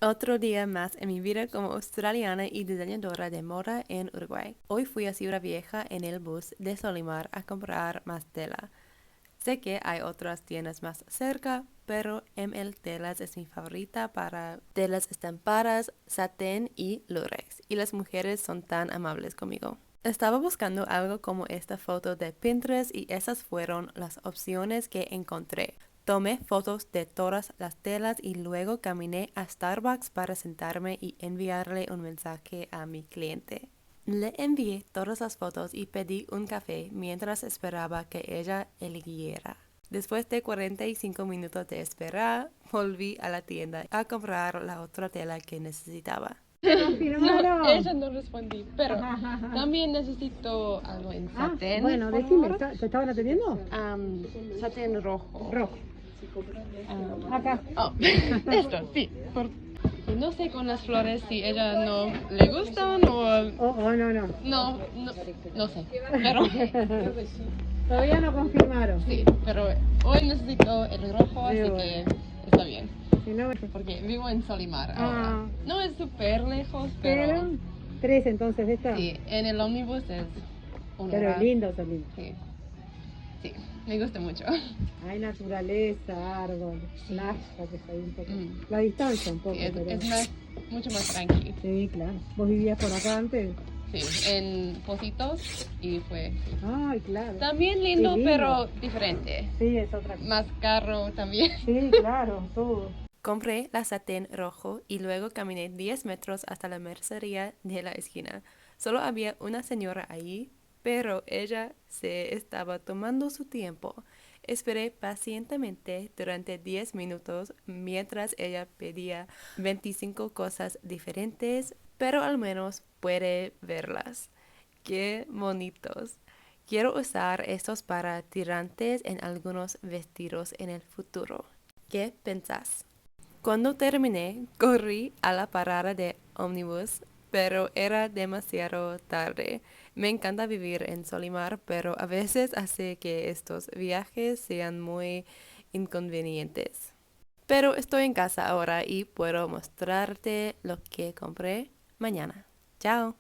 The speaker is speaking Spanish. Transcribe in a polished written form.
Otro día más en mi vida como australiana y diseñadora de moda en Uruguay. Hoy fui a Ciudad Vieja en el bus de Solimar a comprar más tela. Sé que hay otras tiendas más cerca, pero ML Telas es mi favorita para telas estampadas, satén y lurex. Y las mujeres son tan amables conmigo. Estaba buscando algo como esta foto de Pinterest y esas fueron las opciones que encontré. Tomé fotos de todas las telas y luego caminé a Starbucks para sentarme y enviarle un mensaje a mi cliente. Le envié todas las fotos y pedí un café mientras esperaba que ella eligiera. Después de 45 minutos de espera, volví a la tienda a comprar la otra tela que necesitaba. No, Confirmaron. ella no respondí, pero también necesito algo en satén. Bueno, por decime, favor. ¿te estaban atendiendo? Satén rojo. Rojo. Am, Acá. oh, esto, sí. No sé con las flores si ella no le gustan o Oh, no, no. no sé. Pero Todavía no confirmaron. sí, pero hoy necesito el rojo, así Bueno. que está bien. Si no, Porque vivo en Solimar ahora. No es súper lejos, pero pero tres entonces de esta. sí, en el ómnibus es una Pero hora. lindo, son lindos. Sí, sí, me gusta mucho. Hay naturaleza, árbol, Sí. playa, que está ahí un poco. Mm. La distancia un poco, Sí, pero. es mucho más tranquilo. Sí, claro. ¿Vos vivías por acá antes? Sí, en Pocitos y fue sí. Ay, claro. También Es lindo, lindo. pero diferente. Sí, es otra cosa. Más caro también. Sí, claro, todo. Compré la satén rojo y luego caminé 10 metros hasta la mercería de la esquina. Solo había una señora ahí, pero ella se estaba tomando su tiempo. Esperé pacientemente durante 10 minutos mientras ella pedía 25 cosas diferentes, pero al menos puede verlas. ¡Qué bonitos! Quiero usar estos para tirantes en algunos vestidos en el futuro. ¿Qué pensás? Cuando terminé, corrí a la parada de ómnibus, pero era demasiado tarde. Me encanta vivir en Solimar, pero a veces hace que estos viajes sean muy inconvenientes. Pero estoy en casa ahora y puedo mostrarte lo que compré mañana. Chao.